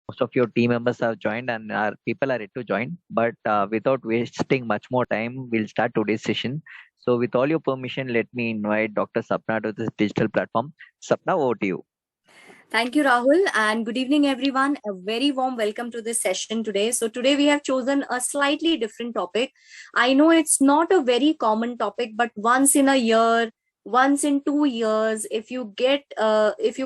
most of your team members have joined and our people are yet to join. But without wasting much more time, we'll start today's session. So with all your permission, let me invite Dr. Sapna to this digital platform. Sapna, over to you. Thank you, Rahul, and good evening, everyone. A very warm welcome to this session today. So today we have chosen a slightly different topic. I know it's not a very common topic, but once in a year, once in 2 years, if you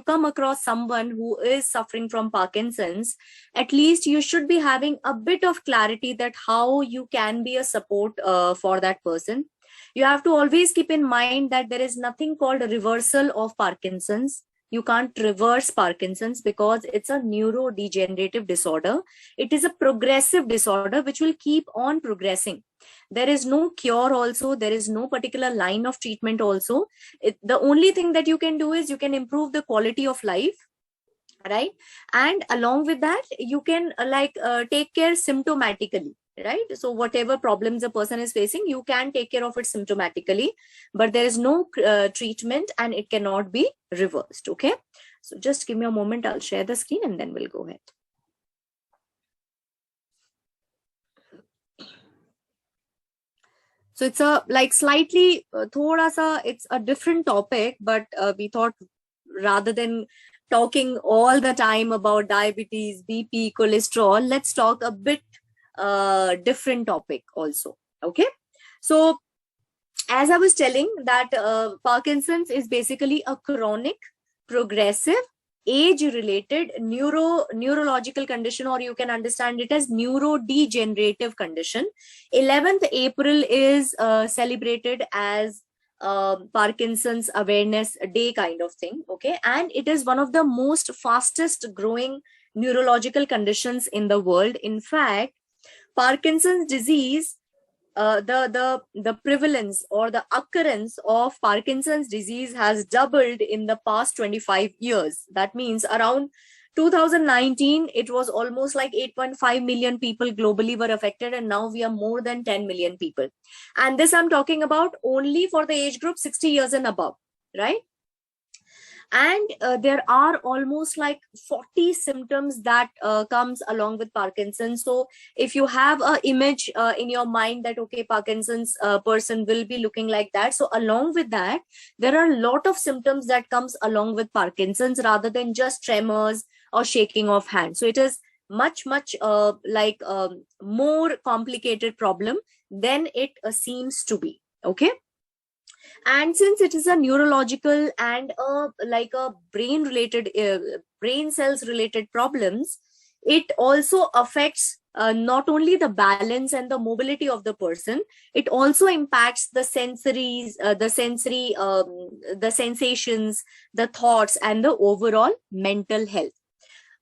come across someone who is suffering from Parkinson's, at least you should be having a bit of clarity that how you can be a support for that person. You have to always keep in mind that there is nothing called a reversal of Parkinson's. You can't reverse Parkinson's because it's a neurodegenerative disorder. It is a progressive disorder which will keep on progressing. There is no cure also. There is no particular line of treatment also. The only thing that you can do is you can improve the quality of life, right? And along with that, you can take care symptomatically. Right? So whatever problems a person is facing, you can take care of it symptomatically, but there is no treatment and it cannot be reversed. Okay. So just give me a moment. I'll share the screen and then we'll go ahead. So it's a slightly, it's a different topic, but we thought rather than talking all the time about diabetes, BP, cholesterol, let's talk a bit different topic also. Okay, so as I was telling that Parkinson's is basically a chronic, progressive, age-related neurological condition, or you can understand it as neurodegenerative condition. 11th April is celebrated as Parkinson's Awareness Day kind of thing. Okay, and it is one of the most fastest growing neurological conditions in the world. In fact, Parkinson's disease, the prevalence or the occurrence of Parkinson's disease has doubled in the past 25 years. That means around 2019, it was almost like 8.5 million people globally were affected, and now we are more than 10 million people. And this I'm talking about only for the age group 60 years and above, right? And there are almost like 40 symptoms that comes along with Parkinson's. So if you have an image in your mind that, okay, Parkinson's person will be looking like that. So along with that, there are a lot of symptoms that comes along with Parkinson's rather than just tremors or shaking of hands. So it is much more complicated problem than it seems to be. Okay. And since it is a neurological and a brain related brain cells related problems, it also affects not only the balance and the mobility of the person, it also impacts the sensories, the sensations, the thoughts, and the overall mental health.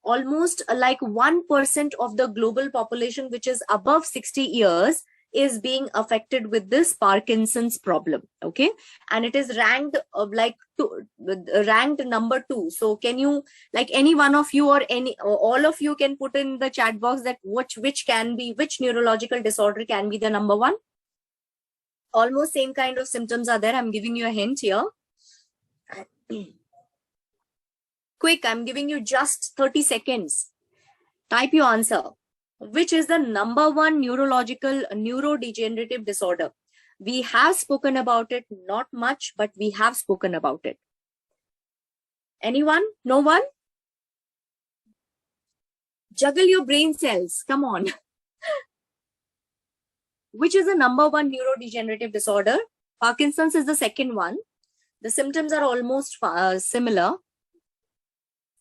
Almost 1% of the global population, which is above 60 years, is being affected with this Parkinson's problem. Okay, and it is ranked ranked number 2. So can you, any one of you or all of you can put in the chat box that which neurological disorder can be the number 1? Almost same kind of symptoms are there. I'm giving you a hint here. Quick, I'm giving you just 30 seconds. Type your answer. Which is the number 1 neurodegenerative disorder? We have spoken about it, not much, but we have spoken about it. Anyone? No one? Juggle your brain cells. Come on. Which is the number 1 neurodegenerative disorder? Parkinson's is the second one. The symptoms are almost similar.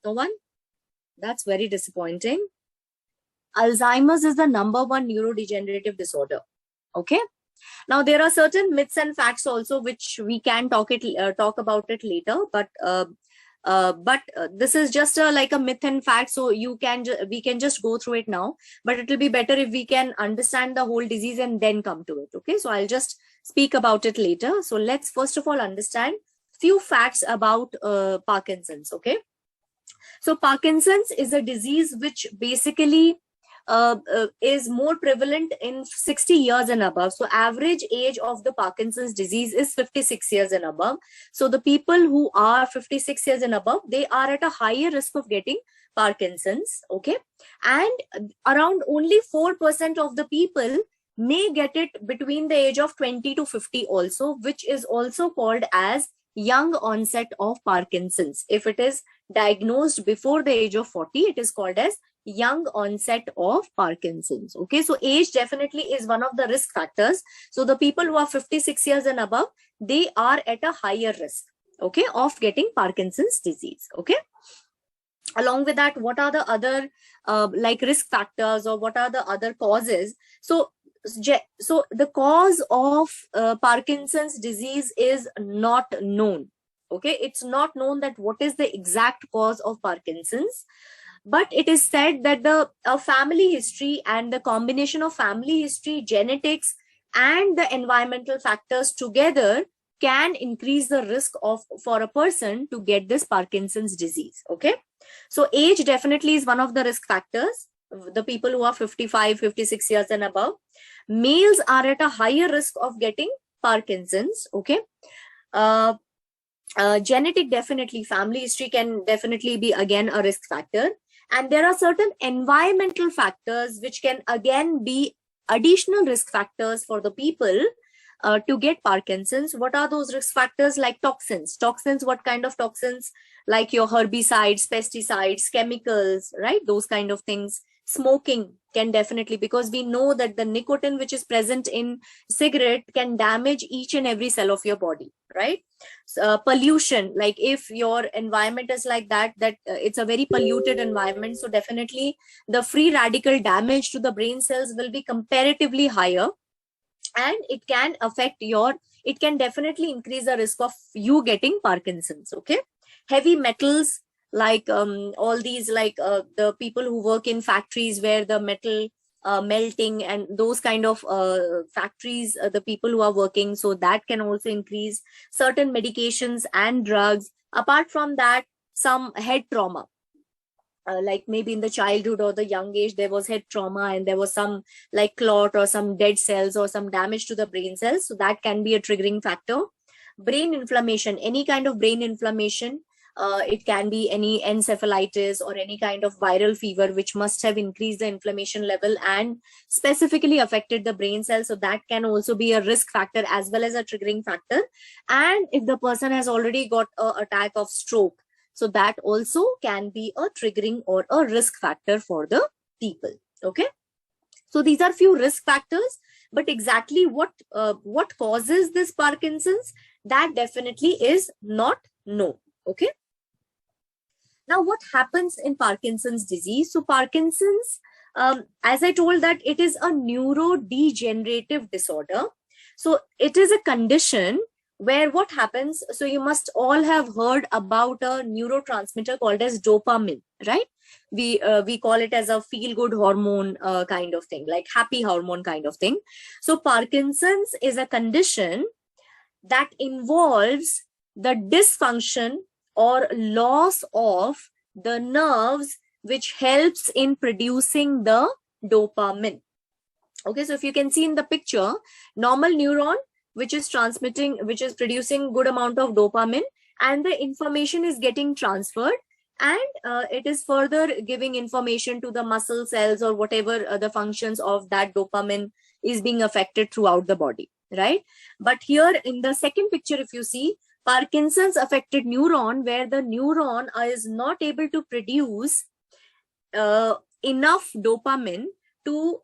No one? That's very disappointing. Alzheimer's is the number 1 neurodegenerative disorder. Okay. Now there are certain myths and facts also which we can talk about it later, but this is just a myth and fact, so we can just go through it now. But it will be better if we can understand the whole disease and then come to it. Okay, so I'll just speak about it later. So let's first of all understand few facts about Parkinson's. Okay, so Parkinson's is a disease which basically is more prevalent in 60 years and above. So average age of the Parkinson's disease is 56 years and above. So the people who are 56 years and above, they are at a higher risk of getting Parkinson's, okay? And around only 4% of the people may get it between the age of 20 to 50 also, which is also called as young onset of Parkinson's. If it is diagnosed before the age of 40, it is called as young onset of Parkinson's. Okay, so age definitely is one of the risk factors. So the people who are 56 years and above, they are at a higher risk, okay, of getting Parkinson's disease. Okay, along with that, what are the other like risk factors, or what are the other causes? So the cause of Parkinson's disease is not known. Okay, it's not known that what is the exact cause of Parkinson's, but it is said that the family history and the combination of family history, genetics, and the environmental factors together can increase the risk of for a person to get this Parkinson's disease. Okay, so age definitely is one of the risk factors. The people who are 55, 56 years and above, males are at a higher risk of getting Parkinson's. Okay, genetic, definitely family history can definitely be again a risk factor, and there are certain environmental factors which can again be additional risk factors for the people to get Parkinson's. What are those risk factors? Like toxins. What kind of toxins? Like your herbicides, pesticides, chemicals, right? Those kind of things. Smoking can definitely, because we know that the nicotine which is present in cigarette can damage each and every cell of your body, right? Pollution, like if your environment is like that, it's a very polluted environment, so definitely the free radical damage to the brain cells will be comparatively higher, and it can affect it can definitely increase the risk of you getting Parkinson's. Okay, heavy metals, like all these, like the people who work in factories where the metal melting and those kind of factories, the people who are working, so that can also increase. Certain medications and drugs. Apart from that, some head trauma, like maybe in the childhood or the young age there was head trauma and there was some like clot or some dead cells or some damage to the brain cells, so that can be a triggering factor. Brain inflammation, any kind of brain inflammation, it can be any encephalitis or any kind of viral fever which must have increased the inflammation level and specifically affected the brain cells, so that can also be a risk factor as well as a triggering factor. And if the person has already got an attack of stroke, so that also can be a triggering or a risk factor for the people. Okay, so these are few risk factors, but exactly what causes this Parkinson's, that definitely is not known. Okay, now what happens in Parkinson's disease? So Parkinson's, as I told, that it is a neurodegenerative disorder. So it is a condition where what happens, so you must all have heard about a neurotransmitter called as dopamine, right? We call it as a feel-good hormone kind of thing, like happy hormone kind of thing. So Parkinson's is a condition that involves the dysfunction or loss of the nerves which helps in producing the dopamine. Okay, so if you can see in the picture, normal neuron which is producing good amount of dopamine, and the information is getting transferred, and it is further giving information to the muscle cells or whatever the functions of that dopamine is being affected throughout the body, right? But here in the second picture, if you see, Parkinson's affected neuron, where the neuron is not able to produce enough dopamine to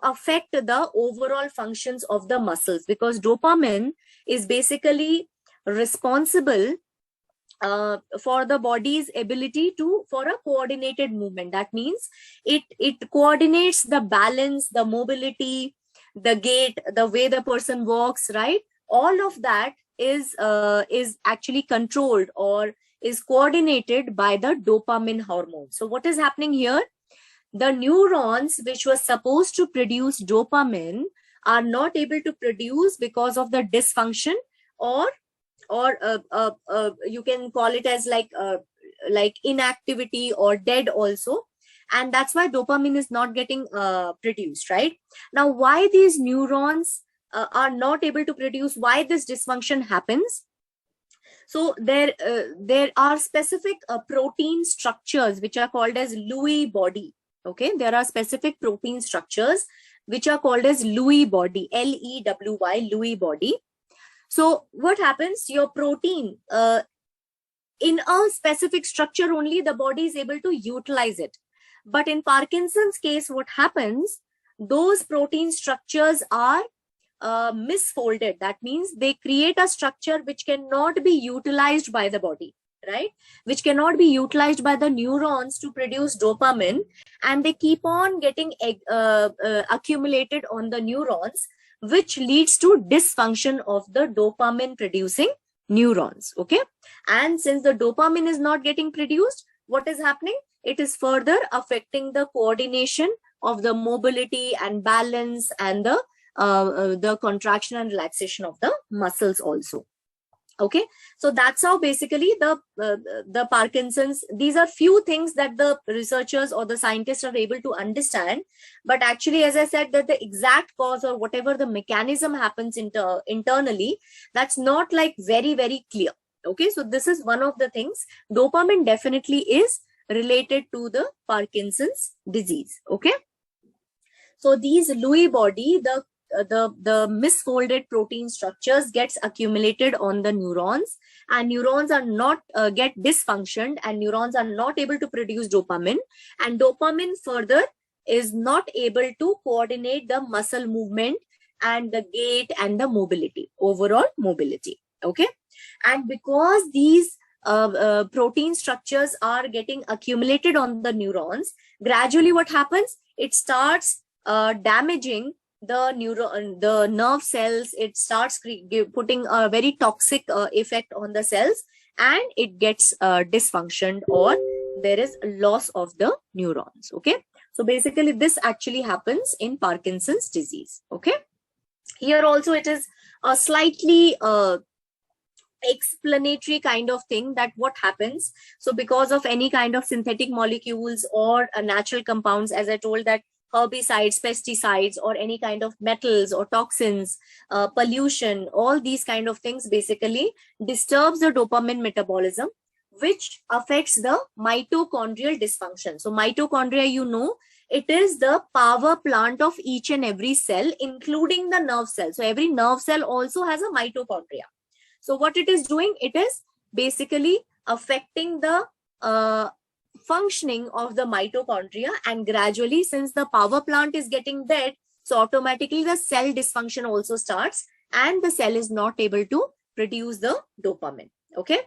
affect the overall functions of the muscles, because dopamine is basically responsible for the body's ability for a coordinated movement. That means it coordinates the balance, the mobility, the gait, the way the person walks, right? All of that is actually controlled or is coordinated by the dopamine hormone. So what is happening here? The neurons which were supposed to produce dopamine are not able to produce because of the dysfunction, or you can call it as like inactivity or dead also, and that's why dopamine is not getting produced, right? Now, why these neurons are not able to produce, why this dysfunction happens? So there are specific protein structures which are called as Lewy body. Okay, there are specific protein structures which are called as Lewy body, Lewy, Lewy body. So what happens? Your protein in a specific structure only the body is able to utilize it. But in Parkinson's case, what happens? Those protein structures are misfolded. That means they create a structure which cannot be utilized by the body, right? Which cannot be utilized by the neurons to produce dopamine, and they keep on getting accumulated on the neurons, which leads to dysfunction of the dopamine producing neurons. Okay, and since the dopamine is not getting produced, what is happening? It is further affecting the coordination of the mobility and balance and the contraction and relaxation of the muscles also. Okay, so that's how basically the Parkinson's, these are few things that the researchers or the scientists are able to understand. But actually, as I said, that the exact cause or whatever the mechanism happens internally, that's not like very, very clear. Okay, so this is one of the things. Dopamine definitely is related to the Parkinson's disease. Okay, so these Lewy body, the misfolded protein structures gets accumulated on the neurons, and neurons are not get dysfunctioned, and neurons are not able to produce dopamine, and dopamine further is not able to coordinate the muscle movement and the gait and the mobility, overall mobility. Okay, and because these protein structures are getting accumulated on the neurons, gradually what happens? It starts damaging the nerve cells. It starts putting a very toxic effect on the cells, and it gets dysfunctioned, or there is loss of the neurons. Okay, so basically this actually happens in Parkinson's disease. Okay, here also it is a slightly explanatory kind of thing, that what happens. So because of any kind of synthetic molecules or natural compounds, as I told, that herbicides, pesticides, or any kind of metals or toxins, pollution, all these kind of things basically disturbs the dopamine metabolism, which affects the mitochondrial dysfunction. So mitochondria, you know, it is the power plant of each and every cell, including the nerve cell. So every nerve cell also has a mitochondria. So what it is doing, it is basically affecting the functioning of the mitochondria, and gradually, since the power plant is getting dead, so automatically the cell dysfunction also starts, and the cell is not able to produce the dopamine. Okay,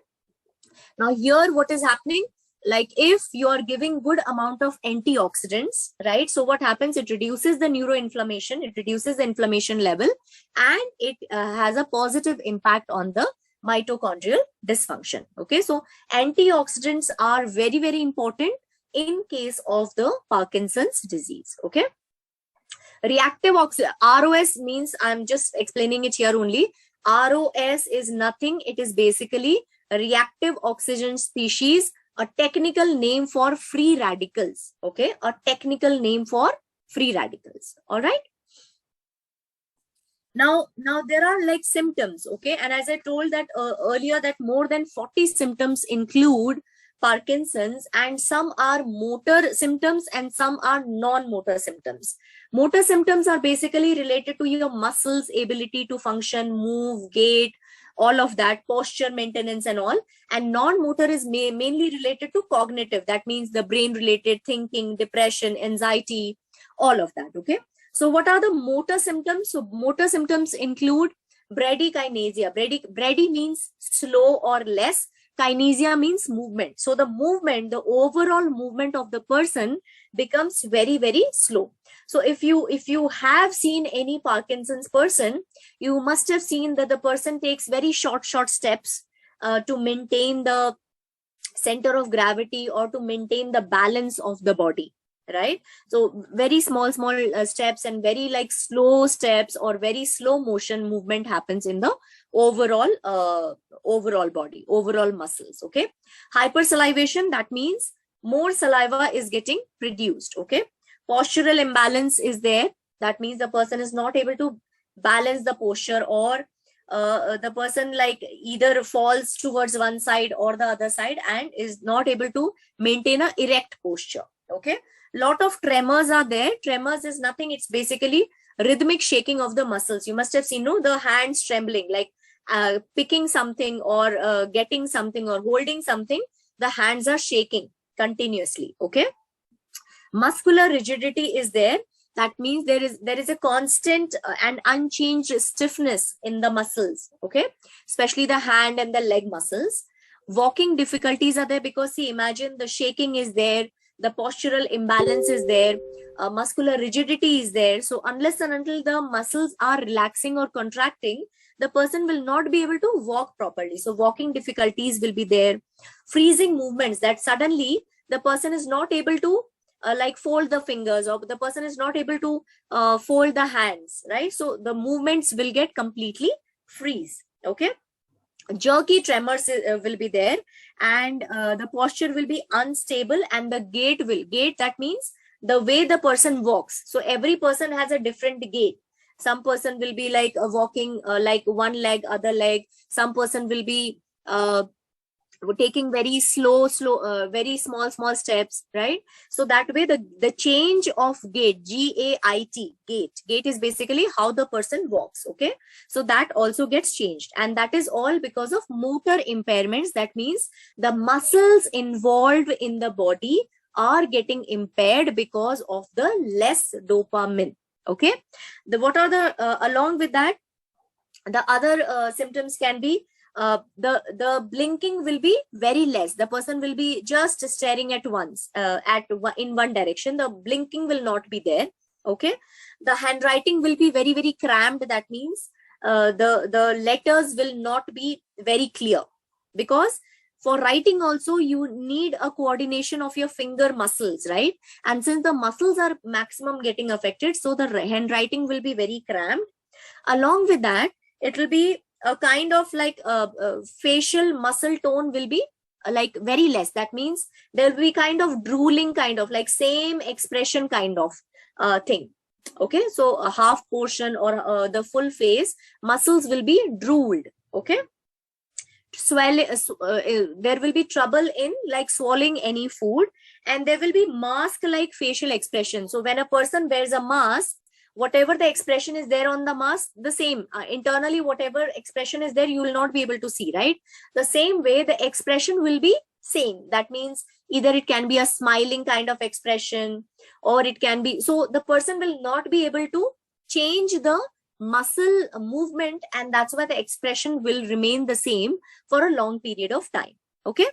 now here what is happening? Like if you are giving good amount of antioxidants, right? So what happens? It reduces the neuroinflammation, it reduces the inflammation level, and it has a positive impact on the mitochondrial dysfunction. Okay, so antioxidants are very, very important in case of the Parkinson's disease. Okay, reactive oxygen, ROS means, I'm just explaining it here only. ROS is nothing, it is basically a reactive oxygen species, a technical name for free radicals. Okay, a technical name for free radicals. All right, now there are like symptoms. Okay, and as I told that earlier, that more than 40 symptoms include Parkinson's, and some are motor symptoms and some are non-motor symptoms. Motor symptoms are basically related to your muscles ability to function, move, gait, all of that, posture maintenance and all. And non-motor is mainly related to cognitive. That means the brain related thinking, depression, anxiety, all of that. Okay, so what are the motor symptoms? So motor symptoms include bradykinesia. Brady means slow or less. Kinesia means movement. So the movement, the overall movement of the person becomes very, very slow. So if you have seen any Parkinson's person, you must have seen that the person takes very short steps to maintain the center of gravity or to maintain the balance of the body, right? So very small steps and very like slow steps or very slow motion movement happens in the overall body, overall muscles. Okay, hypersalivation, that means more saliva is getting produced. Okay, postural imbalance is there, that means the person is not able to balance the posture, or the person like either falls towards one side or the other side and is not able to maintain a erect posture. Okay, lot of tremors are there. Tremors is nothing, it's basically rhythmic shaking of the muscles. You must have seen, no, the hands trembling, like picking something or getting something or holding something, the hands are shaking continuously. Okay, muscular rigidity is there. That means there is a constant and unchanged stiffness in the muscles. Okay, especially the hand and the leg muscles. Walking difficulties are there because, see, imagine the shaking is there, the postural imbalance is there, muscular rigidity is there. So unless and until the muscles are relaxing or contracting, the person will not be able to walk properly. So walking difficulties will be there. Freezing movements, that suddenly the person is not able to like fold the fingers, or the person is not able to fold the hands, right? So the movements will get completely freeze. Okay, jerky tremors will be there, and the posture will be unstable, and the gait, that means the way the person walks. So every person has a different gait. Some person will be like walking like one leg, other leg. Some person will be taking very slow very small steps, right? So that way the change of gait, gait is basically how the person walks. Okay, so that also gets changed, and that is all because of motor impairments. That means the muscles involved in the body are getting impaired because of the less dopamine. Okay, what are the along with that, the other symptoms can be the blinking will be very less. The person will be just staring at once in one direction. The blinking will not be there. Okay, the handwriting will be very, very cramped. That means the letters will not be very clear, because for writing also you need a coordination of your finger muscles, right? And since the muscles are maximum getting affected, so the handwriting will be very cramped. Along with that, it will be a kind of like facial muscle tone will be like very less. That means there will be kind of drooling, kind of like same expression kind of thing. Okay, so a half portion or the full face muscles will be drooled. Okay, there will be trouble in like swallowing any food, and there will be mask like facial expression. So when a person wears a mask, whatever the expression is there on the mask, the same internally, whatever expression is there, you will not be able to see, right? The same way the expression will be same. That means either it can be a smiling kind of expression, or it can be, so the person will not be able to change the muscle movement, and that's why the expression will remain the same for a long period of time. Okay,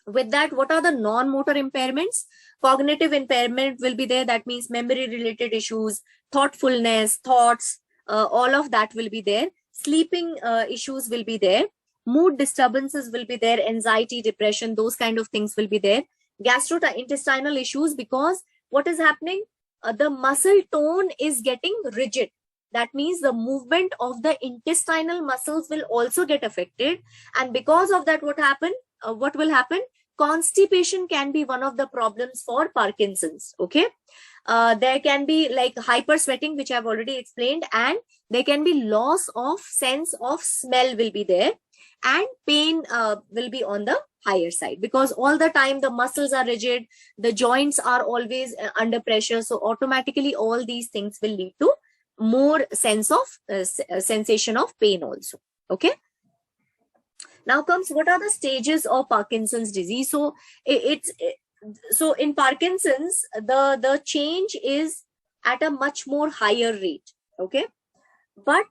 with that, what are the non-motor impairments? Cognitive impairment will be there. That means memory related issues, thoughtfulness, thoughts, all of that will be there. Sleeping issues will be there. Mood disturbances will be there. Anxiety, depression, those kind of things will be there. Gastrointestinal issues, because what is happening? The muscle tone is getting rigid. That means the movement of the intestinal muscles will also get affected. And because of that, what will happen? Constipation can be one of the problems for Parkinson's. Okay, there can be like hyper sweating, which I've already explained, and there can be loss of sense of smell will be there, and pain will be on the higher side, because all the time the muscles are rigid, the joints are always under pressure. So automatically all these things will lead to more sense of sensation of pain also. Okay, now comes what are the stages of Parkinson's disease. So so in Parkinson's, the change is at a much more higher rate. Okay, but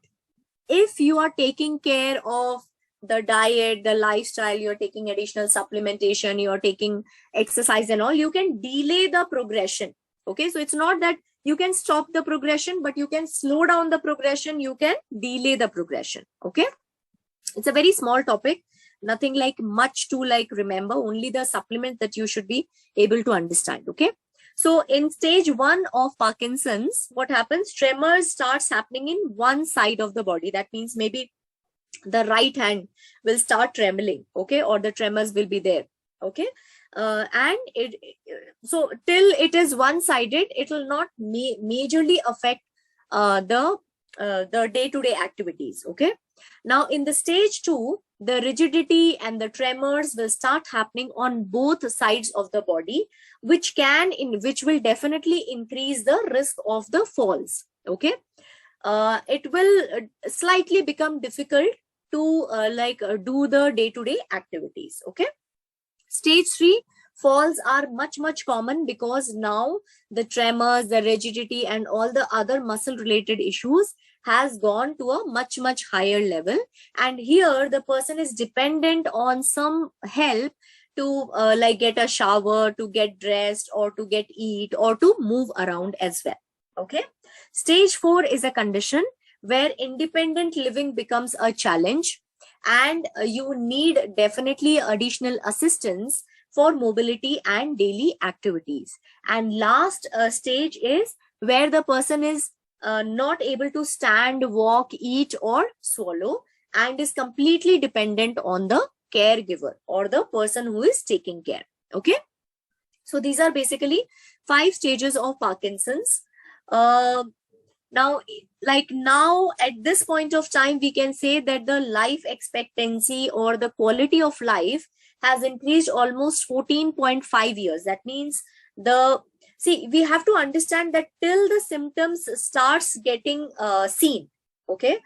if you are taking care of the diet, the lifestyle, you're taking additional supplementation, you're taking exercise and all, you can delay the progression. Okay, so it's not that you can stop the progression, but you can slow down the progression, you can delay the progression. Okay, it's a very small topic, nothing like much to like remember, only the supplement that you should be able to understand. Okay, so in stage 1 of Parkinson's, what happens? Tremors starts happening in one side of the body. That means maybe the right hand will start trembling. Okay, or the tremors will be there. Okay, and so till it is one-sided, it will not majorly affect the day-to-day activities. Okay, Now in the stage 2, the rigidity and the tremors will start happening on both sides of the body, which will definitely increase the risk of the falls. Okay, it will slightly become difficult to do the day-to-day activities. Okay, stage 3, falls are much common because now the tremors, the rigidity, and all the other muscle related issues has gone to a much higher level, and here the person is dependent on some help to get a shower, to get dressed, or to get eat, or to move around as well. Okay, stage 4 is a condition where independent living becomes a challenge, and you need definitely additional assistance for mobility and daily activities. And last stage is where the person is not able to stand, walk, eat, or swallow, and is completely dependent on the caregiver or the person who is taking care. Okay, so these are basically 5 stages of Parkinson's. Now at this point of time, we can say that the life expectancy or the quality of life has increased almost 14.5 years. That means we have to understand that till the symptoms starts getting seen, okay,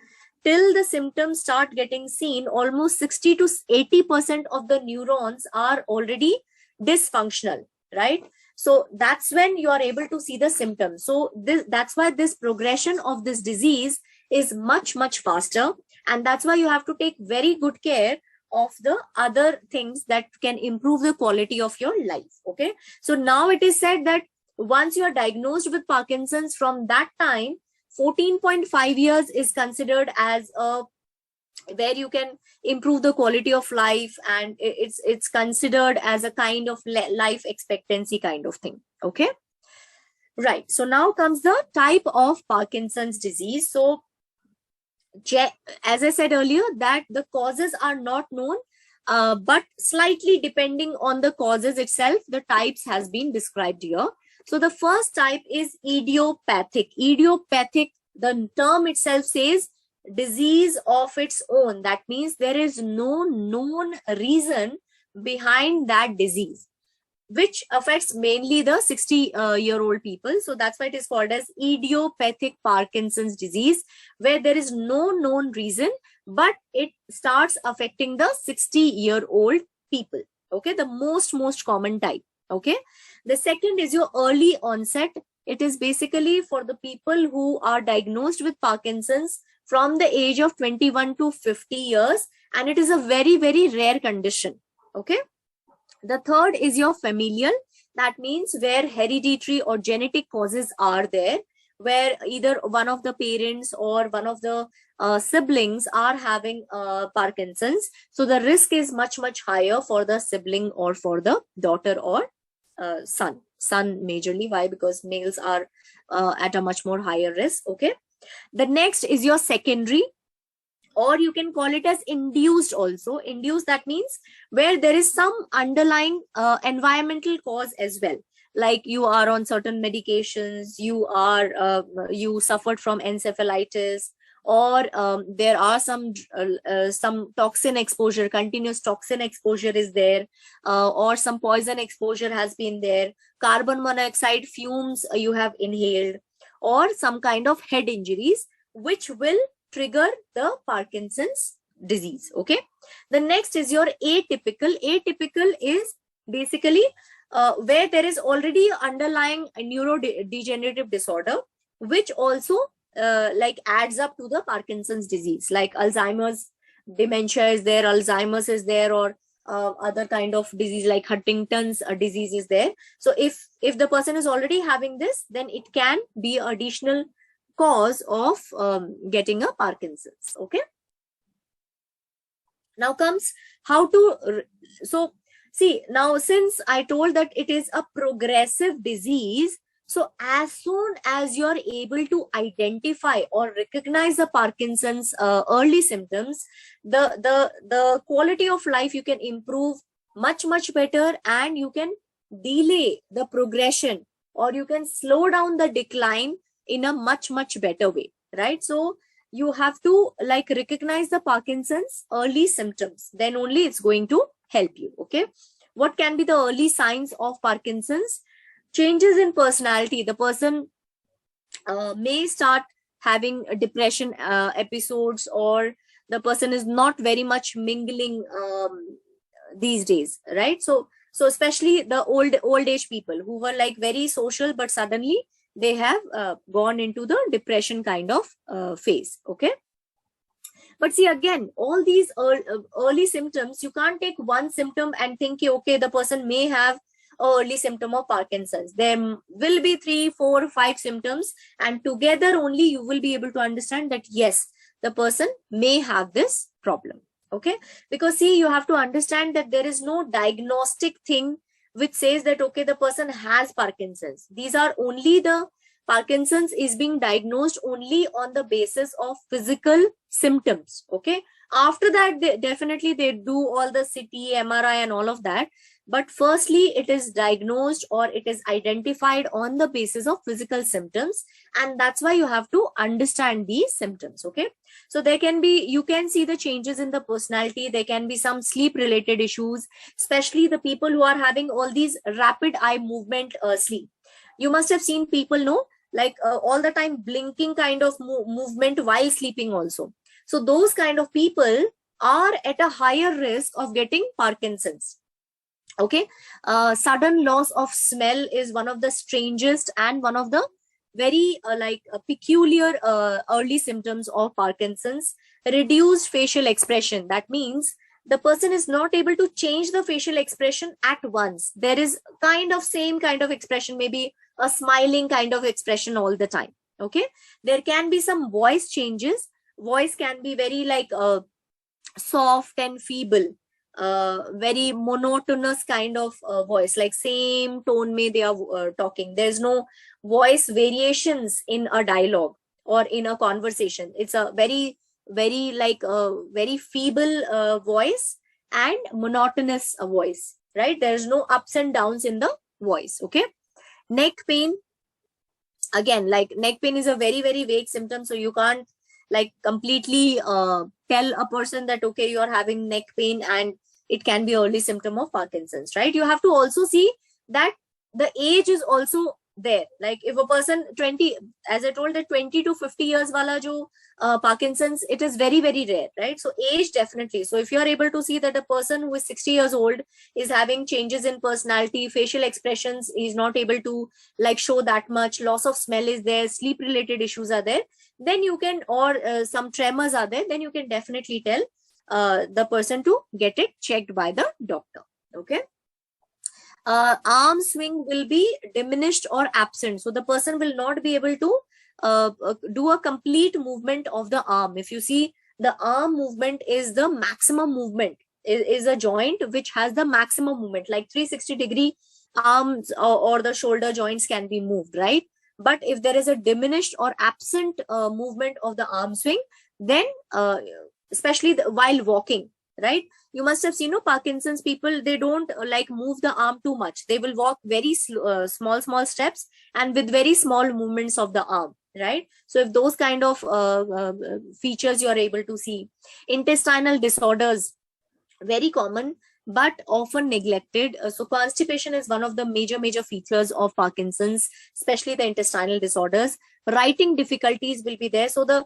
till the symptoms start getting seen, almost 60 to 80% of the neurons are already dysfunctional, right? So that's when you are able to see the symptoms. So that's why this progression of this disease is much faster, and that's why you have to take very good care of the other things that can improve the quality of your life. Okay, so now it is said that once you are diagnosed with Parkinson's, from that time 14.5 years is considered as where you can improve the quality of life, and it's considered as a kind of life expectancy kind of thing. Okay, right. So now comes the type of Parkinson's disease. So as I said earlier, that the causes are not known, but slightly depending on the causes itself, the types has been described here. So the first type is idiopathic. Idiopathic, the term itself says disease of its own. That means there is no known reason behind that disease, which affects mainly the 60-year-old people. So that's why it is called as idiopathic Parkinson's disease, where there is no known reason, but it starts affecting the 60-year-old people. Okay, the most common type. Okay, the second is your early onset. It is basically for the people who are diagnosed with Parkinson's from the age of 21 to 50 years, and it is a very rare condition. Okay, the third is your familial. That means where hereditary or genetic causes are there, where either one of the parents or one of the siblings are having Parkinson's. So the risk is much higher for the sibling or for the daughter or son majorly. Why? Because males are at a much more higher risk. Okay, the next is your secondary, or you can call it as induced also. Induced, that means where there is some underlying environmental cause as well, like you are on certain medications, you suffered from encephalitis, or there are some toxin exposure, continuous toxin exposure is there, or some poison exposure has been there, carbon monoxide fumes you have inhaled, or some kind of head injuries, which will trigger the Parkinson's disease. Okay, the next is your atypical. Atypical is basically where there is already underlying neurodegenerative disorder, which also adds up to the Parkinson's disease, like Alzheimer's dementia is there, Alzheimer's is there, or other kind of disease like Huntington's disease is there. So if the person is already having this, then it can be additional cause of getting a Parkinson's. Okay, now comes how to see, now since I told that it is a progressive disease, so as soon as you're able to identify or recognize the Parkinson's early symptoms, the quality of life you can improve much better, and you can delay the progression, or you can slow down the decline in a much better way, right? So you have to like recognize the Parkinson's early symptoms. Then only it's going to help you. Okay. What can be the early signs of Parkinson's? Changes in personality. The person may start having depression episodes, or the person is not very much mingling these days, right? So especially the old age people who were like very social, but suddenly they have gone into the depression kind of phase. Okay. But see, again, all these early symptoms, you can't take one symptom and think, okay, the person may have early symptom of Parkinson's. There will be 3, 4, 5 symptoms, and together only you will be able to understand that yes, the person may have this problem. Okay. Because see, you have to understand that there is no diagnostic thing which says that okay, the person has Parkinson's. These are only the Parkinson's is being diagnosed only on the basis of physical symptoms. Okay. After that, definitely they do all the CT, MRI and all of that. But firstly, it is diagnosed or it is identified on the basis of physical symptoms. And that's why you have to understand these symptoms. Okay. So there can be, you can see the changes in the personality. There can be some sleep related issues, especially the people who are having all these rapid eye movement sleep. You must have seen people, no, like all the time blinking kind of movement while sleeping also. So those kind of people are at a higher risk of getting Parkinson's. Okay. Sudden loss of smell is one of the strangest and one of the very peculiar early symptoms of Parkinson's. Reduced facial expression. That means the person is not able to change the facial expression at once. There is kind of same kind of expression, maybe a smiling kind of expression all the time. Okay. There can be some voice changes. Voice can be very soft and feeble, very monotonous kind of voice, like same tone may they are talking. There's no voice variations in a dialogue or in a conversation. It's a very very feeble voice and monotonous voice, right? There's no ups and downs in the voice. Okay. Neck pain, again, like neck pain is a very vague symptom, so you can't like completely tell a person that okay, you are having neck pain and it can be early symptom of Parkinson's, right? You have to also see that the age is also there. Like if a person 20, as I told, that 20 to 50 years wala jo Parkinson's, it is very rare, right? So age definitely. So if you are able to see that a person who is 60 years old is having changes in personality, facial expressions, is not able to like show that much, loss of smell is there, sleep related issues are there, then you can, or some tremors are there, then you can definitely tell the person to get it checked by the doctor. Okay. Arm swing will be diminished or absent. So the person will not be able to do a complete movement of the arm. If you see, the arm movement is the maximum movement, is a joint which has the maximum movement, like 360-degree arms or the shoulder joints can be moved, right? But if there is a diminished or absent movement of the arm swing, then especially while walking, right? You must have seen, Parkinson's people, they don't like move the arm too much. They will walk very small steps and with very small movements of the arm, right? So if those kind of features you are able to see. Intestinal disorders, very common but often neglected. So constipation is one of the major features of Parkinson's, especially the intestinal disorders. Writing difficulties will be there. So the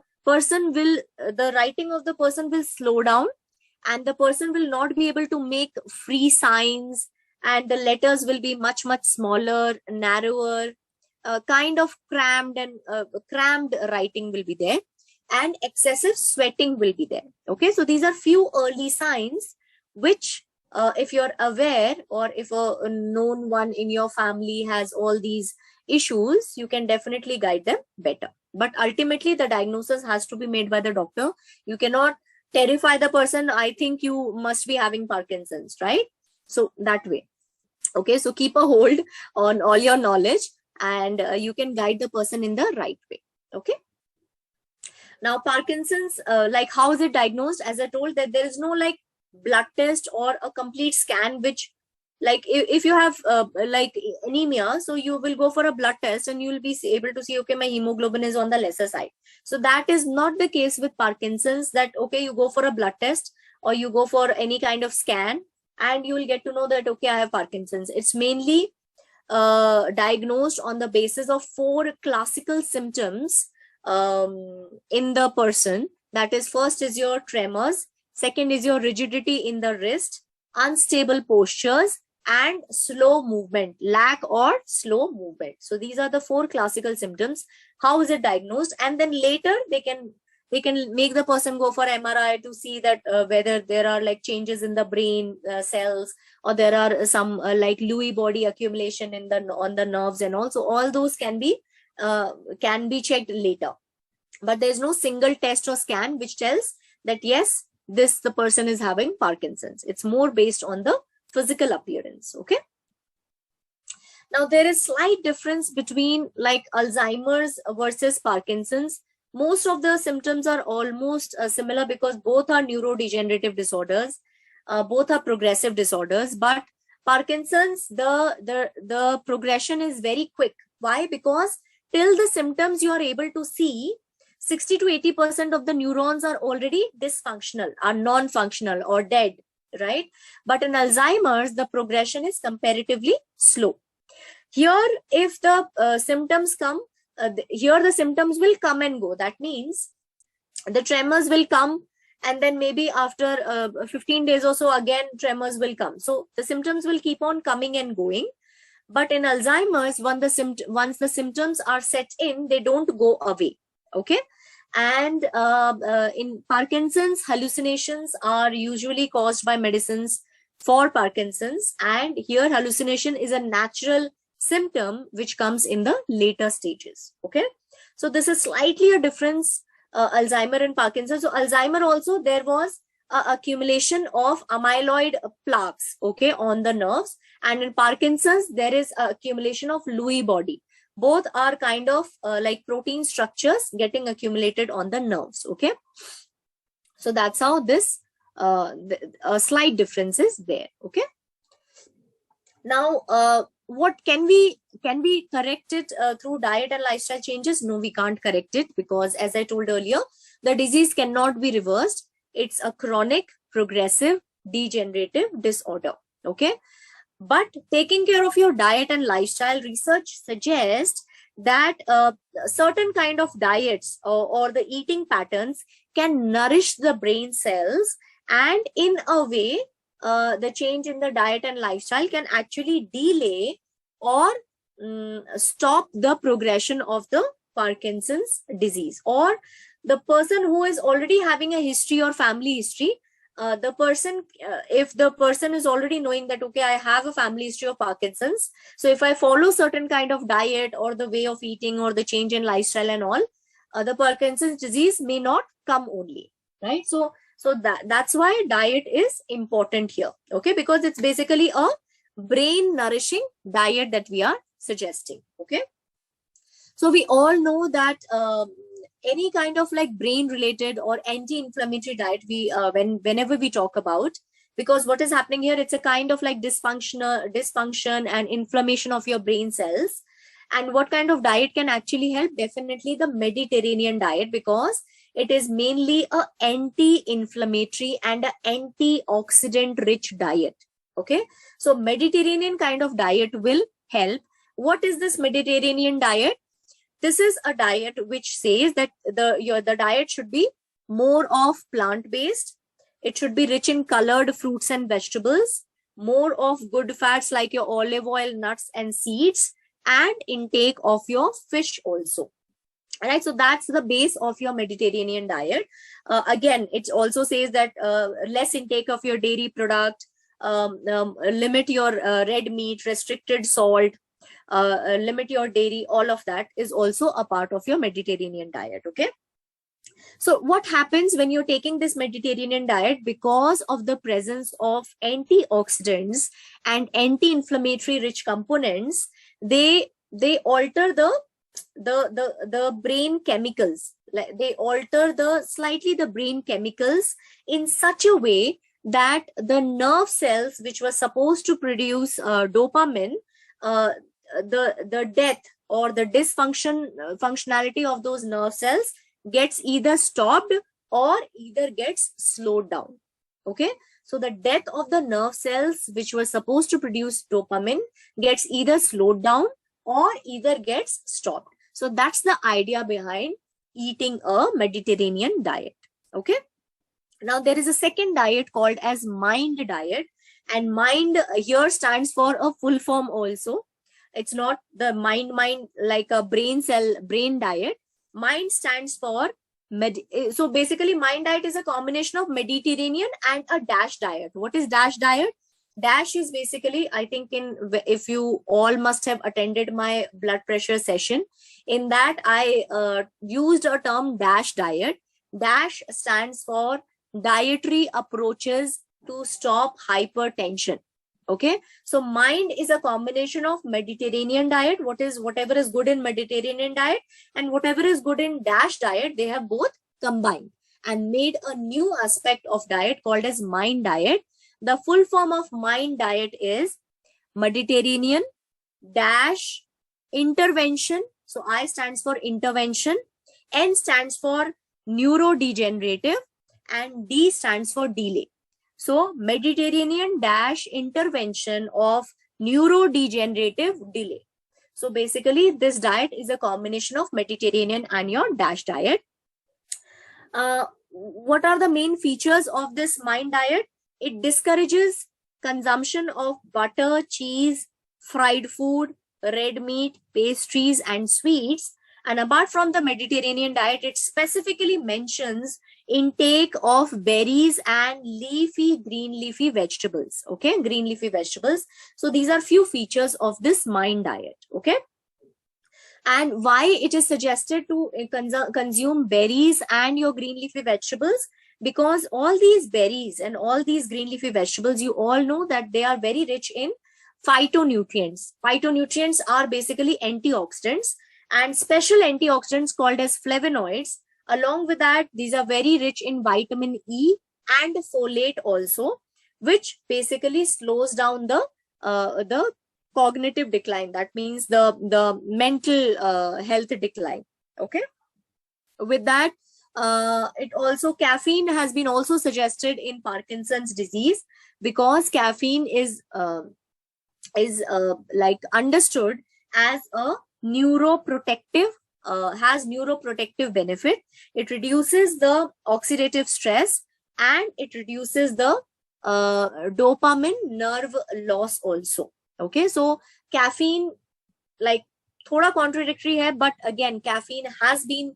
writing of the person will slow down, and the person will not be able to make free signs, and the letters will be much smaller, narrower, kind of crammed writing will be there, and excessive sweating will be there. Okay, so these are few early signs which if you're aware, or if a known one in your family has all these issues, you can definitely guide them better. But ultimately the diagnosis has to be made by the doctor. You cannot terrify the person, I think you must be having Parkinson's, right? So that way. Okay, so keep a hold on all your knowledge, and you can guide the person in the right way. Okay. Now Parkinson's, like how is it diagnosed? As I told, that there is no like blood test or a complete scan which Like if you have like anemia, so you will go for a blood test and you will be able to see, okay, my hemoglobin is on the lesser side. So that is not the case with Parkinson's, that okay, you go for a blood test or you go for any kind of scan and you will get to know that okay, I have Parkinson's. It's mainly diagnosed on the basis of 4 classical symptoms in the person. That is, first is your tremors, second is your rigidity in the wrist, unstable postures, and slow movement, lack or slow movement. So these are the 4 classical symptoms. How is it diagnosed? And then later they can make the person go for MRI to see that whether there are like changes in the brain cells, or there are some like Lewy body accumulation in the on the nerves, and also all those can be checked later. But there is no single test or scan which tells that yes, the person is having Parkinson's. It's more based on the physical appearance. Okay. Now there is slight difference between like Alzheimer's versus Parkinson's. Most of the symptoms are almost similar because both are neurodegenerative disorders, both are progressive disorders. But Parkinson's, the progression is very quick. Why? Because till the symptoms you are able to see, 60 to 80% of the neurons are already dysfunctional, are non-functional or dead, right? But in Alzheimer's, the progression is comparatively slow. Here, if the symptoms come, here the symptoms will come and go. That means the tremors will come, and then maybe after 15 days or so, again, tremors will come. So the symptoms will keep on coming and going. But in Alzheimer's, once the symptoms are set in, they don't go away. Okay. And in Parkinson's, hallucinations are usually caused by medicines for Parkinson's. And here hallucination is a natural symptom which comes in the later stages. Okay. So this is slightly a difference, Alzheimer and Parkinson's. So Alzheimer also, there was accumulation of amyloid plaques, okay, on the nerves. And in Parkinson's, there is accumulation of Lewy body. Both are kind of like protein structures getting accumulated on the nerves. Okay. So that's how this slight difference is there. Okay. Now, what can we correct it through diet and lifestyle changes? No, we can't correct it, because as I told earlier, the disease cannot be reversed. It's a chronic, progressive, degenerative disorder. Okay. But taking care of your diet and lifestyle, research suggests that certain kind of diets or the eating patterns can nourish the brain cells, and in a way, the change in the diet and lifestyle can actually delay or stop the progression of the Parkinson's disease. Or the person who is already having a history or family history, the person, if the person is already knowing that, okay, I have a family history of Parkinson's, so if I follow certain kind of diet or the way of eating or the change in lifestyle and all, the Parkinson's disease may not come only, right? So that's why diet is important here, okay, because it's basically a brain nourishing diet that we are suggesting. Okay. So we all know that any kind of like brain related or anti-inflammatory diet, we whenever we talk about, because what is happening here, it's a kind of like dysfunction and inflammation of your brain cells. And what kind of diet can actually help? Definitely the Mediterranean diet, because it is mainly a anti-inflammatory and an antioxidant rich diet. Okay. So Mediterranean kind of diet will help. What is this Mediterranean diet? This is a diet which says that the diet should be more of plant-based. It should be rich in colored fruits and vegetables, more of good fats like your olive oil, nuts and seeds, and intake of your fish also. All right, so that's the base of your Mediterranean diet. Again, it also says that less intake of your dairy product, limit your red meat, restricted salt, limit your dairy. All of that is also a part of your Mediterranean diet. Okay. So what happens when you're taking this Mediterranean diet? Because of the presence of antioxidants and anti-inflammatory rich components, they alter the brain chemicals. They alter slightly the brain chemicals in such a way that the nerve cells which were supposed to produce dopamine, the death or the functionality of those nerve cells gets either stopped or either gets slowed down. Okay, so the death of the nerve cells which were supposed to produce dopamine gets either slowed down or either gets stopped. So that's the idea behind eating a Mediterranean diet. Okay, now there is a second diet called as mind diet, and mind here stands for a full form also. It's not the mind like a brain diet. Mind stands for so basically mind diet is a combination of Mediterranean and a dash diet. What is dash diet? Dash is basically, I think if you all must have attended my blood pressure session, in that I used a term dash diet. Dash stands for dietary approaches to stop hypertension. Okay, so mind is a combination of Mediterranean diet, whatever is good in Mediterranean diet and whatever is good in dash diet, they have both combined and made a new aspect of diet called as mind diet. The full form of mind diet is Mediterranean dash intervention. So I stands for intervention, N stands for neurodegenerative, and D stands for delay. So Mediterranean dash intervention of neurodegenerative delay. So basically this diet is a combination of Mediterranean and your dash diet. What are the main features of this mind diet? It discourages consumption of butter, cheese, fried food, red meat, pastries, and sweets. And apart from the Mediterranean diet, it specifically mentions intake of berries and green leafy vegetables. Okay, green leafy vegetables. So these are few features of this mind diet. Okay, and why it is suggested to consume berries and your green leafy vegetables? Because all these berries and all these green leafy vegetables, you all know that they are very rich in phytonutrients. Phytonutrients are basically antioxidants, and special antioxidants called as flavonoids. Along with that, these are very rich in vitamin E and folate also, which basically slows down the cognitive decline. That means the mental health decline. Okay. With that, it also caffeine has been also suggested in Parkinson's disease, because caffeine is like understood as a neuroprotective, has neuroprotective benefit. It reduces the oxidative stress and it reduces the dopamine nerve loss also. Okay, so caffeine, like, thoda contradictory hai, but again caffeine has been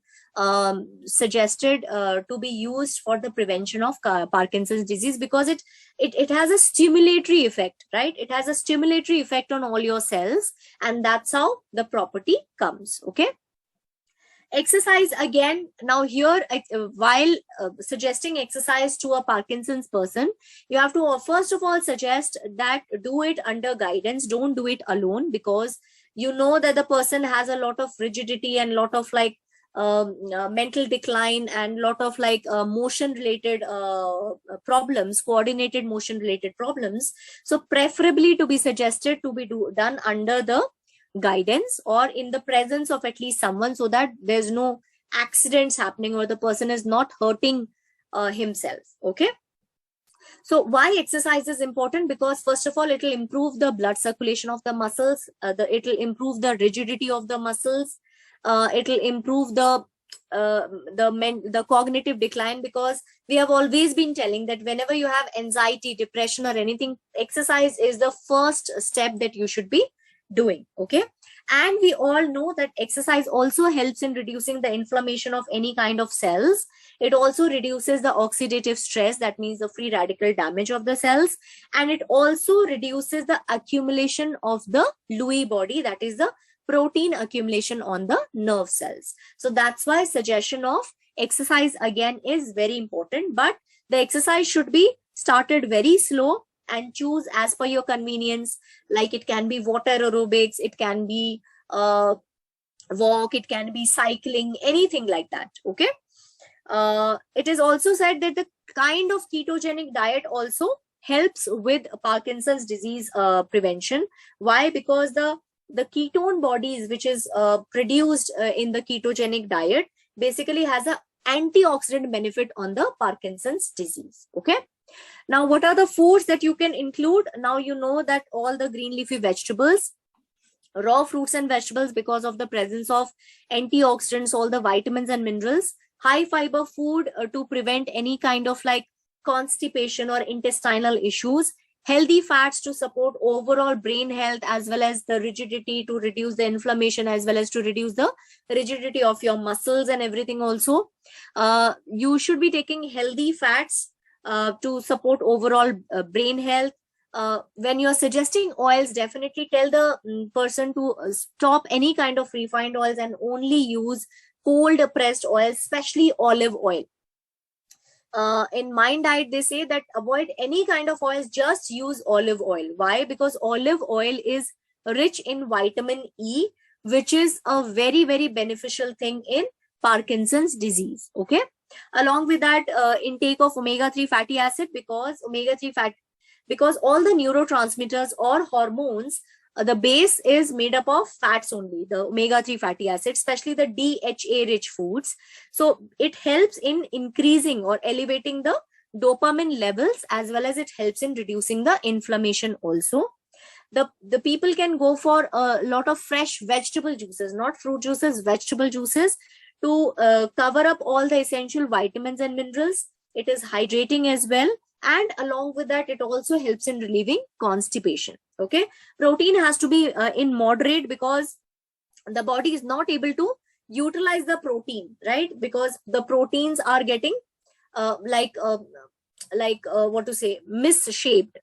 suggested to be used for the prevention of Parkinson's disease, because it has a stimulatory effect, right? It has a stimulatory effect on all your cells, and that's how the property comes. Okay. Exercise, again, now here, while suggesting exercise to a Parkinson's person, you have to first of all suggest that do it under guidance. Don't do it alone, because you know that the person has a lot of rigidity and lot of like mental decline and lot of like motion related problems, coordinated motion related problems. So preferably to be suggested to be done under the guidance or in the presence of at least someone, so that there's no accidents happening or the person is not hurting himself. Okay. So why exercise is important? Because first of all, it will improve the blood circulation of the muscles. It will improve the rigidity of the muscles. It will improve the cognitive decline, because we have always been telling that whenever you have anxiety, depression or anything, exercise is the first step that you should be doing. Okay. And we all know that exercise also helps in reducing the inflammation of any kind of cells. It also reduces the oxidative stress, that means the free radical damage of the cells, and it also reduces the accumulation of the Lewy body, that is the protein accumulation on the nerve cells. So that's why suggestion of exercise again is very important, but the exercise should be started very slow and choose as per your convenience. Like it can be water aerobics, it can be walk, it can be cycling, anything like that. Okay. It is also said that the kind of ketogenic diet also helps with Parkinson's disease prevention. Why? Because the ketone bodies which is produced in the ketogenic diet basically has a antioxidant benefit on the Parkinson's disease. Okay. Now, what are the foods that you can include? Now you know that all the green leafy vegetables, raw fruits and vegetables, because of the presence of antioxidants, all the vitamins and minerals, high fiber food to prevent any kind of like constipation or intestinal issues, healthy fats to support overall brain health, as well as the rigidity to reduce the inflammation, as well as to reduce the rigidity of your muscles and everything also. You should be taking healthy fats to support overall brain health. When you're suggesting oils, definitely tell the person to stop any kind of refined oils and only use cold pressed oils, especially olive oil. In Mind Diet, they say that avoid any kind of oils, just use olive oil. Why? Because olive oil is rich in vitamin E, which is a very, very beneficial thing in Parkinson's disease. Okay. Along with that, intake of omega-3 fatty acid, because all the neurotransmitters or hormones, the base is made up of fats only, the omega-3 fatty acids, especially the DHA rich foods. So it helps in increasing or elevating the dopamine levels, as well as it helps in reducing the inflammation also. The people can go for a lot of fresh vegetable juices, not fruit juices, vegetable juices, to cover up all the essential vitamins and minerals. It is hydrating as well. And along with that, it also helps in relieving constipation. Okay. Protein has to be in moderate, because the body is not able to utilize the protein, right? Because the proteins are getting what to say, misshaped.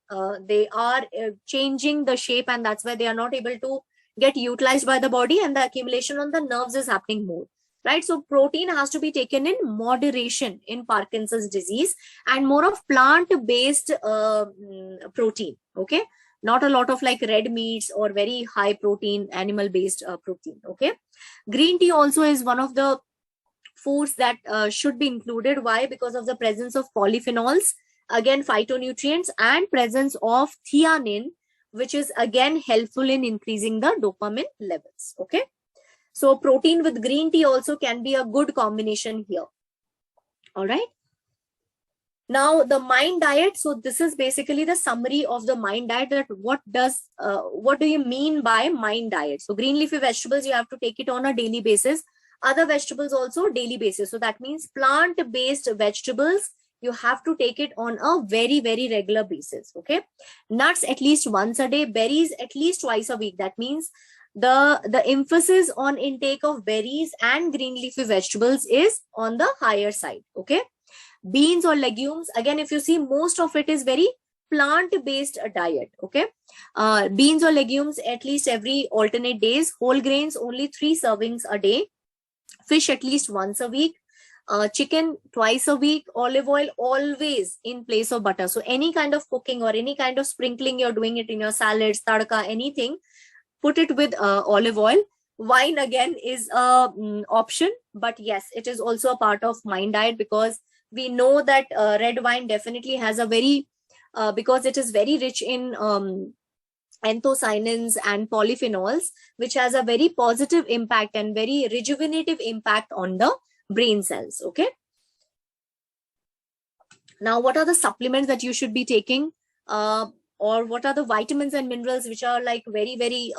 They are changing the shape, and that's why they are not able to get utilized by the body, and the accumulation on the nerves is happening more. Right. So protein has to be taken in moderation in Parkinson's disease, and more of plant-based protein. Okay. Not a lot of like red meats or very high protein animal-based protein. Okay. Green tea also is one of the foods that should be included. Why? Because of the presence of polyphenols, again phytonutrients, and presence of theanine, which is again helpful in increasing the dopamine levels. Okay. So protein with green tea also can be a good combination here. All right. Now the Mind Diet. So this is basically the summary of the Mind Diet. That what do you mean by Mind Diet? So green leafy vegetables, you have to take it on a daily basis. Other vegetables also daily basis. So that means plant-based vegetables, you have to take it on a very, very regular basis. Okay. Nuts at least once a day. Berries at least twice a week. That means the emphasis on intake of berries and green leafy vegetables is on the higher side. Okay. Beans or legumes, again, if you see, most of it is very plant-based diet. Okay. Beans or legumes at least every alternate days. Whole grains only 3 servings a day. Fish at least once a week. Chicken twice a week. Olive oil always in place of butter. So any kind of cooking or any kind of sprinkling, you're doing it in your salads, tadka, anything, put it with olive oil. Wine again is a option, but yes, it is also a part of Mind Diet, because we know that red wine definitely has a very, because it is very rich in anthocyanins and polyphenols, which has a very positive impact and very rejuvenative impact on the brain cells. Okay. Now, what are the supplements that you should be taking? Or what are the vitamins and minerals which are like very, very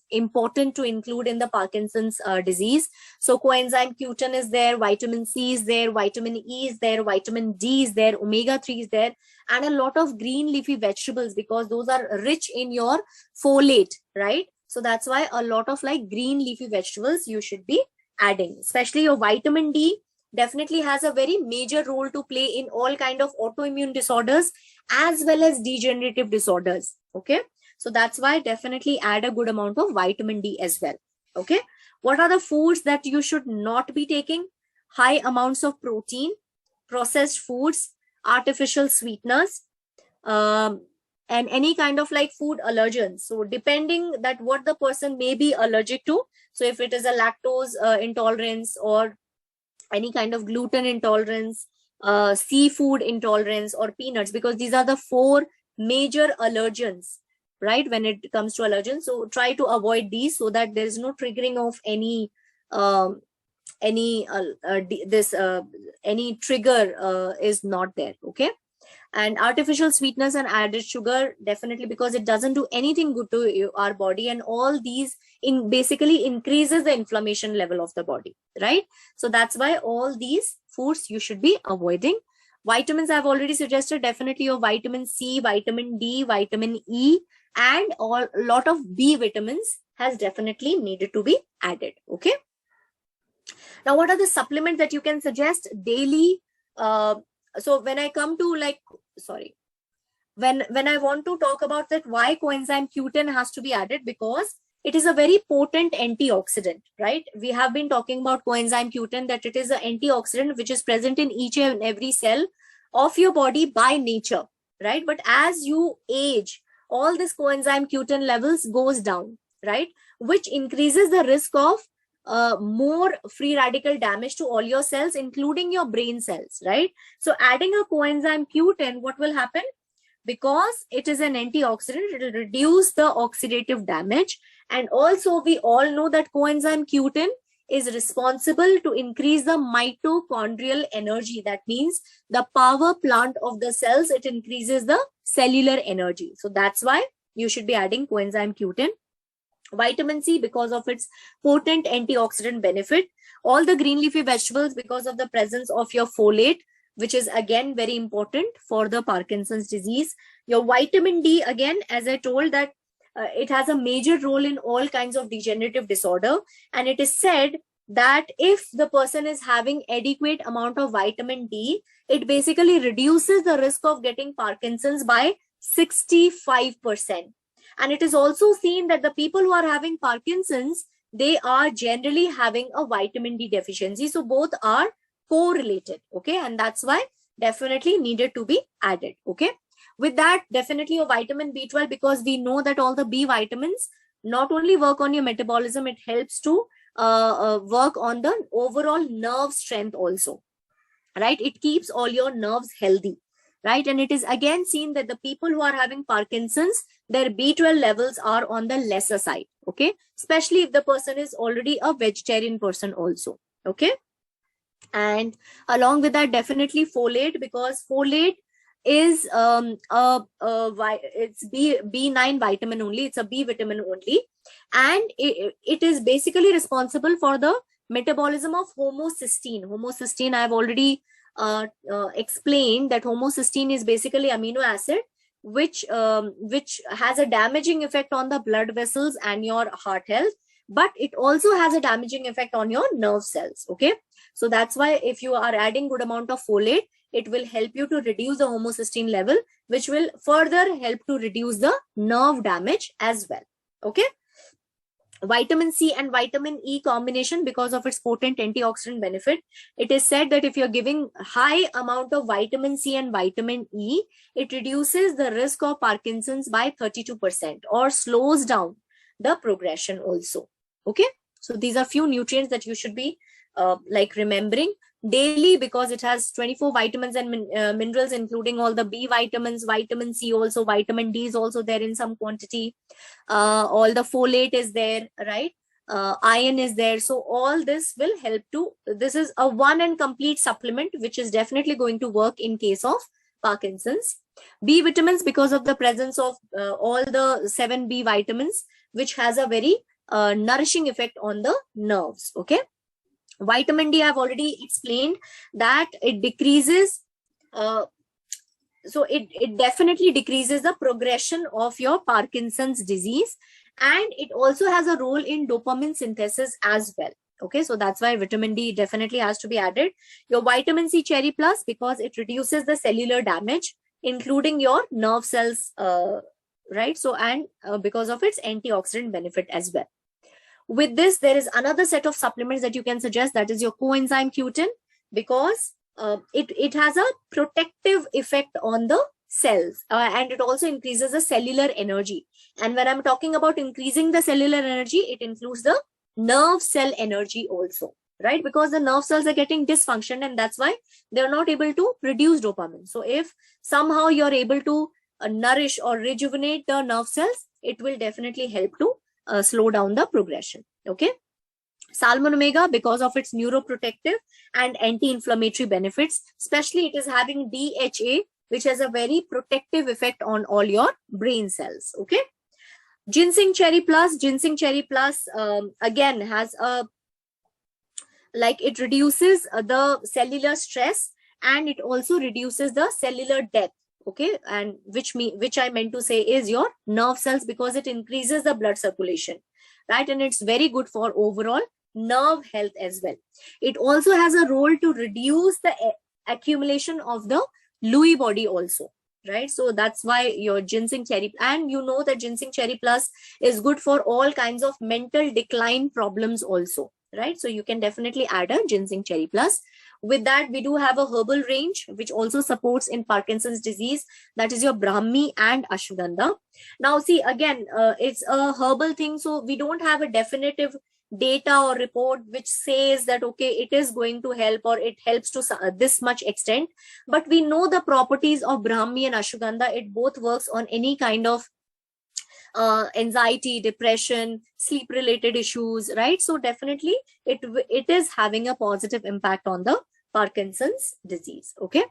important to include in the Parkinson's disease? So coenzyme Q10 is there, vitamin C is there, vitamin E is there, vitamin D is there, omega-3 is there, and a lot of green leafy vegetables, because those are rich in your folate, right? So that's why a lot of like green leafy vegetables you should be adding. Especially your vitamin D definitely has a very major role to play in all kind of autoimmune disorders as well as degenerative disorders. Okay. So that's why definitely add a good amount of vitamin D as well. Okay. What are the foods that you should not be taking? High amounts of protein, processed foods, artificial sweeteners, and any kind of like food allergens. So depending that what the person may be allergic to. So if it is a lactose intolerance or any kind of gluten intolerance, seafood intolerance, or peanuts, because these are the 4 major allergens, right, when it comes to allergens. So try to avoid these so that there is no triggering of um, any trigger is not there. Okay. And artificial sweetness and added sugar, definitely, because it doesn't do anything good to our body, and all these basically increases the inflammation level of the body, right? So that's why all these foods you should be avoiding. Vitamins I've already suggested, definitely your vitamin C, vitamin D, vitamin E, and a lot of B vitamins has definitely needed to be added. Okay. Now, what are the supplements that you can suggest daily? So when I come to when I want to talk about that, why coenzyme Q10 has to be added, because it is a very potent antioxidant, right? We have been talking about coenzyme Q10, that it is an antioxidant which is present in each and every cell of your body by nature, right? But as you age, all this coenzyme Q10 levels goes down, right? Which increases the risk of more free radical damage to all your cells, including your brain cells, right? So adding a coenzyme Q10, what will happen? Because it is an antioxidant, it will reduce the oxidative damage. And also we all know that coenzyme Q10 is responsible to increase the mitochondrial energy. That means the power plant of the cells, it increases the cellular energy. So that's why you should be adding coenzyme Q10. Vitamin C, because of its potent antioxidant benefit. All the green leafy vegetables, because of the presence of your folate, which is again very important for the Parkinson's disease. Your vitamin D, again, as I told, that it has a major role in all kinds of degenerative disorder. And it is said that if the person is having adequate amount of vitamin D, it basically reduces the risk of getting Parkinson's by 65%. And it is also seen that the people who are having Parkinson's, they are generally having a vitamin D deficiency. So both are correlated. Okay. And that's why definitely needed to be added. Okay. With that, definitely your vitamin B12, because we know that all the B vitamins not only work on your metabolism, it helps to work on the overall nerve strength also, right? It keeps all your nerves healthy, right? And it is again seen that the people who are having Parkinson's, their B12 levels are on the lesser side. Okay. Especially if the person is already a vegetarian person also. Okay. And along with that, definitely folate, because folate is it's B9 vitamin only. It's a B vitamin only. And it is basically responsible for the metabolism of homocysteine. Homocysteine, I've already explained that homocysteine is basically amino acid which has a damaging effect on the blood vessels and your heart health, but it also has a damaging effect on your nerve cells. Okay. So that's why if you are adding good amount of folate, it will help you to reduce the homocysteine level, which will further help to reduce the nerve damage as well. Okay. Vitamin C and vitamin E combination, because of its potent antioxidant benefit, it is said that if you're giving high amount of vitamin C and vitamin E, it reduces the risk of Parkinson's by 32% or slows down the progression also. Okay. So these are few nutrients that you should be remembering daily, because it has 24 vitamins and minerals, including all the B vitamins, vitamin C also, vitamin D is also there in some quantity. All the folate is there, right? Iron is there. So all this will help to, this is a one and complete supplement, which is definitely going to work in case of Parkinson's. B vitamins, because of the presence of all the 7 B vitamins, which has a very nourishing effect on the nerves. Okay. Vitamin D, I've already explained that it decreases, so it definitely decreases the progression of your Parkinson's disease, and it also has a role in dopamine synthesis as well. Okay, so that's why vitamin D definitely has to be added. Your vitamin C cherry plus, because it reduces the cellular damage, including your nerve cells, right? So, and because of its antioxidant benefit as well. With this, there is another set of supplements that you can suggest, that is your coenzyme Q10, because it has a protective effect on the cells, and it also increases the cellular energy. And when I'm talking about increasing the cellular energy, it includes the nerve cell energy also. right? Because the nerve cells are getting dysfunctioned, and that's why they're not able to produce dopamine. So if somehow you're able to nourish or rejuvenate the nerve cells, it will definitely help to slow down the progression. Okay. Salmon omega, because of its neuroprotective and anti-inflammatory benefits, especially it is having DHA, which has a very protective effect on all your brain cells. Okay. Ginseng cherry plus again has a, like, it reduces the cellular stress, and it also reduces the cellular death. Okay. And which I meant to say is your nerve cells, because it increases the blood circulation, right? And it's very good for overall nerve health as well. It also has a role to reduce the accumulation of the Lewy body also, right? So that's why your ginseng cherry, and you know that ginseng cherry plus is good for all kinds of mental decline problems also, right? So you can definitely add a ginseng cherry plus. With that, we do have a herbal range which also supports in Parkinson's disease, that is your Brahmi and Ashwagandha. Now see, again, it's a herbal thing, so we don't have a definitive data or report which says that okay, it is going to help or it helps to this much extent, but we know the properties of Brahmi and Ashwagandha. It both works on any kind of anxiety, depression, sleep related issues, right? So definitely it is having a positive impact on the Parkinson's disease. Okay,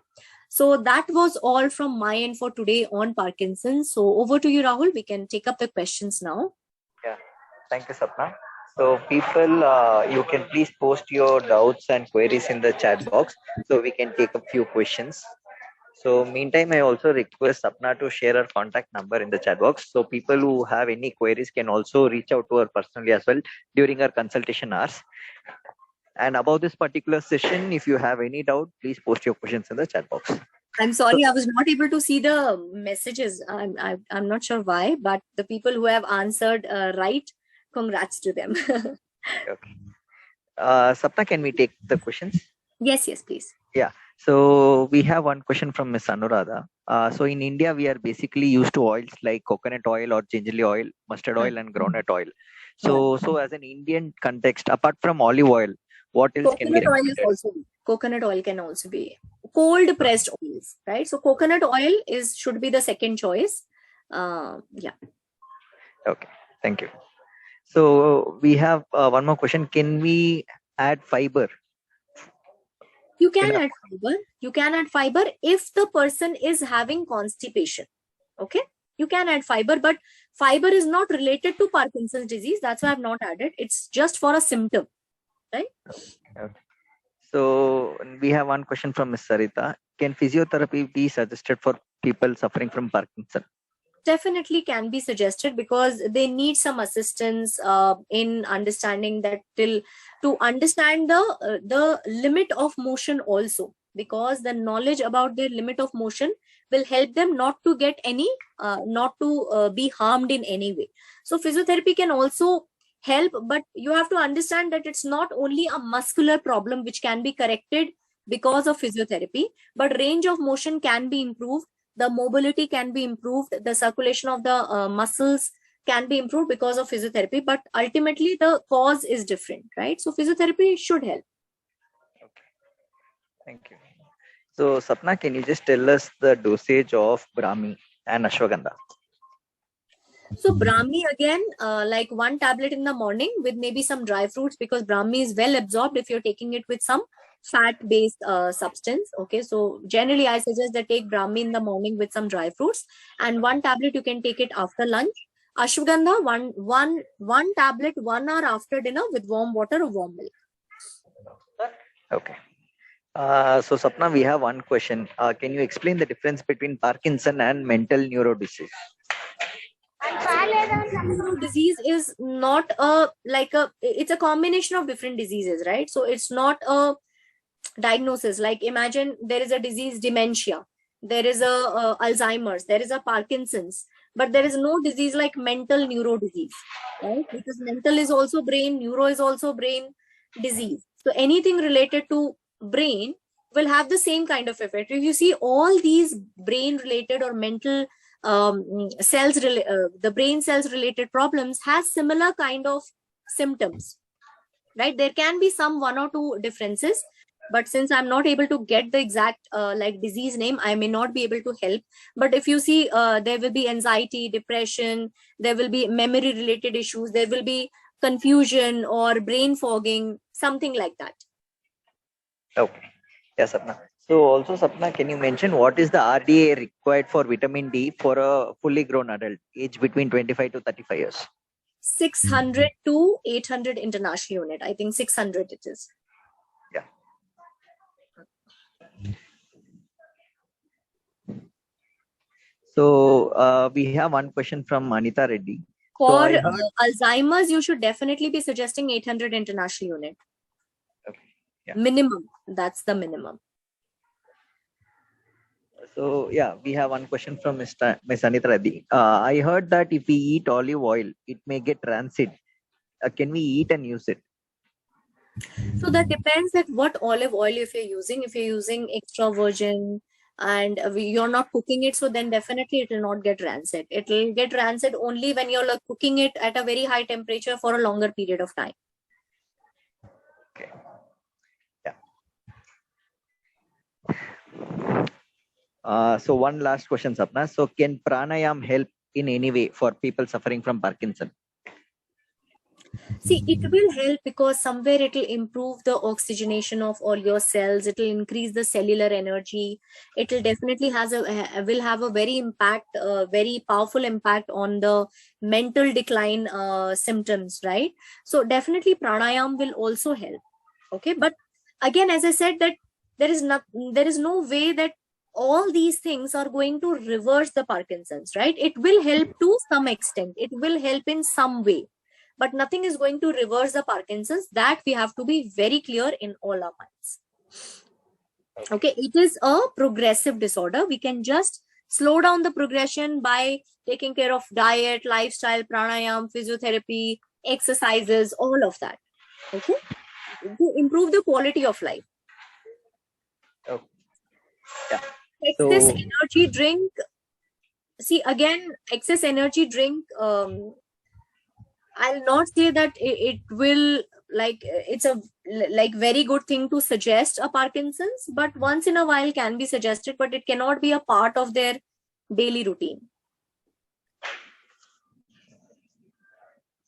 so that was all from my end for today on Parkinson's. So over to you, Rahul. We can take up the questions now. Yeah, thank you, Sapna. So people, you can please post your doubts and queries in the chat box so we can take a few questions. So meantime, I also request Sapna to share her contact number in the chat box. So people who have any queries can also reach out to her personally as well during our consultation hours. And about this particular session, if you have any doubt, please post your questions in the chat box. I'm sorry, I was not able to see the messages. I'm not sure why, but the people who have answered right, congrats to them. Okay. Sapna, can we take the questions? Yes, please. Yeah. So we have one question from Ms. Anuradha. So in India, we are basically used to oils like coconut oil or gingerly oil, mustard oil, and groundnut oil. So as an Indian context, apart from olive oil, what else can be recommended? Coconut oil can also be cold pressed oils, right? So coconut oil should be the second choice. Yeah. Okay. Thank you. So we have one more question. Can we add fiber? You can add fiber. You can add fiber if the person is having constipation. Okay. You can add fiber, but fiber is not related to Parkinson's disease. That's why I've not added. It's just for a symptom, right? Okay. So we have one question from Ms. Sarita. Can physiotherapy be suggested for people suffering from Parkinson? Definitely can be suggested, because they need some assistance in understanding that to understand the limit of motion also, because the knowledge about their limit of motion will help them not to get any not to be harmed in any way. So physiotherapy can also help, but you have to understand that it's not only a muscular problem which can be corrected because of physiotherapy, but range of motion can be improved, the mobility can be improved, the circulation of the muscles can be improved because of physiotherapy, but ultimately the cause is different, right? So physiotherapy should help. Okay. Thank you. So Sapna, can you just tell us the dosage of Brahmi and Ashwagandha? So Brahmi, again, like 1 tablet in the morning with maybe some dry fruits, because Brahmi is well absorbed if you're taking it with some fat-based substance. Okay, so generally I suggest that take Brahmi in the morning with some dry fruits, and 1 tablet you can take it after lunch. Ashwagandha, one tablet 1 hour after dinner with warm water or warm milk. Okay. So Sapna, we have one question. Can you explain the difference between Parkinson and mental neuro disease? Disease is not it's a combination of different diseases, right? So it's not a diagnosis. Like imagine there is a disease, dementia, there is a Alzheimer's, there is a Parkinson's, but there is no disease like mental neuro disease, right? Because mental is also brain, neuro is also brain disease. So anything related to brain will have the same kind of effect. If you see all these brain related or mental the brain cells related problems has similar kind of symptoms, right? There can be some one or two differences, but since I'm not able to get the exact like disease name, I may not be able to help. But if you see, there will be anxiety, depression, there will be memory related issues, there will be confusion or brain fogging, something like that. Okay. Yes, Sapna. So also, Sapna, can you mention what is the RDA required for vitamin D for a fully grown adult, age between 25 to 35 years? 600 to 800 international unit. I think 600 it is. Yeah. So we have one question from Anita Reddy. For Alzheimer's, you should definitely be suggesting 800 international unit. Okay. Yeah. Minimum. That's the minimum. So yeah, we have one question from Miss Anita Reddy. I heard that if we eat olive oil, it may get rancid. Can we eat and use it? So that depends at what olive oil if you're using. If you're using extra virgin and you're not cooking it, so then definitely it will not get rancid. It will get rancid only when you're like cooking it at a very high temperature for a longer period of time. Okay. So one last question, Sapna. So can pranayam help in any way for people suffering from Parkinson? See, it will help because somewhere it will improve the oxygenation of all your cells. It will increase the cellular energy. It will definitely will have a very powerful impact on the mental decline symptoms, right? So definitely pranayam will also help. Okay, but again, as I said, that there is no way that all these things are going to reverse the Parkinson's, right? It will help to some extent. It will help in some way, but nothing is going to reverse the Parkinson's. That we have to be very clear in all our minds. Okay, it is a progressive disorder. We can just slow down the progression by taking care of diet, lifestyle, pranayam, physiotherapy, exercises, all of that. Okay, to improve the quality of life. Okay. Yeah. Excess energy drink. See, again, excess energy drink. I'll not say that it will like it's a like very good thing to suggest a Parkinson's, but once in a while can be suggested, but it cannot be a part of their daily routine.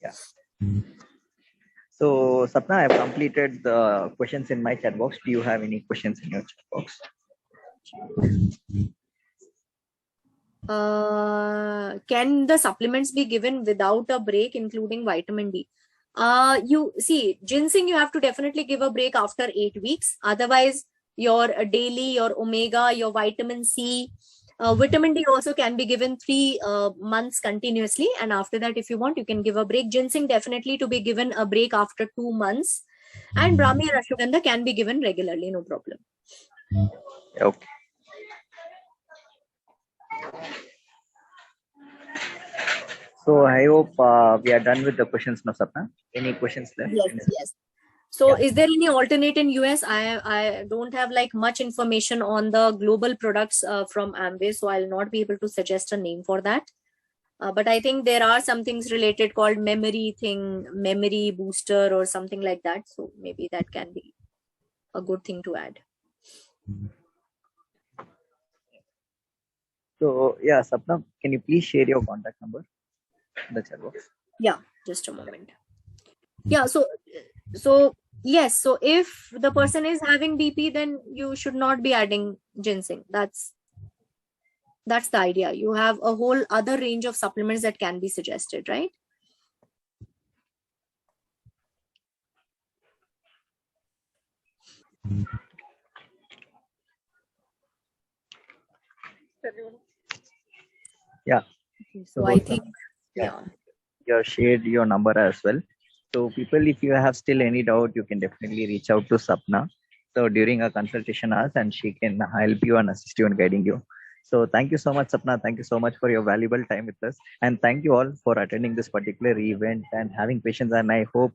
Yeah. So Sapna, I have completed the questions in my chat box. Do you have any questions in your chat box? Can the supplements be given without a break, including vitamin D? You see, ginseng, you have to definitely give a break after 8 weeks. Otherwise, your daily, your omega, your vitamin C, vitamin D also can be given 3 months continuously. And after that, if you want, you can give a break. Ginseng definitely to be given a break after 2 months. And Brahmi and Ashwagandha can be given regularly, no problem. Okay. So I hope we are done with the questions now, Sapna. Any questions left? Yes. So is there any alternate in US? I don't have like much information on the global products from Amway, so I'll not be able to suggest a name for that. But I think there are some things related called memory booster or something like that. So maybe that can be a good thing to add. So yeah, Sapna, can you please share your contact number in the chat box? Yeah, just a moment. Yeah, so yes, so if the person is having BP, then you should not be adding ginseng. That's the idea. You have a whole other range of supplements that can be suggested, right? Yeah. So I think you have shared your number as well. So people, if you have still any doubt, you can definitely reach out to Sapna. So during a consultation hours, and she can help you and assist you in guiding you. So thank you so much, Sapna. Thank you so much for your valuable time with us. And thank you all for attending this particular event and having patience. And I hope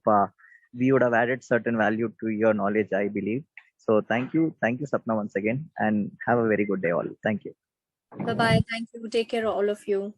we would have added certain value to your knowledge, I believe. So thank you. Thank you, Sapna, once again. And have a very good day all. Thank you. bye-bye. Thank you. Take care, all of you.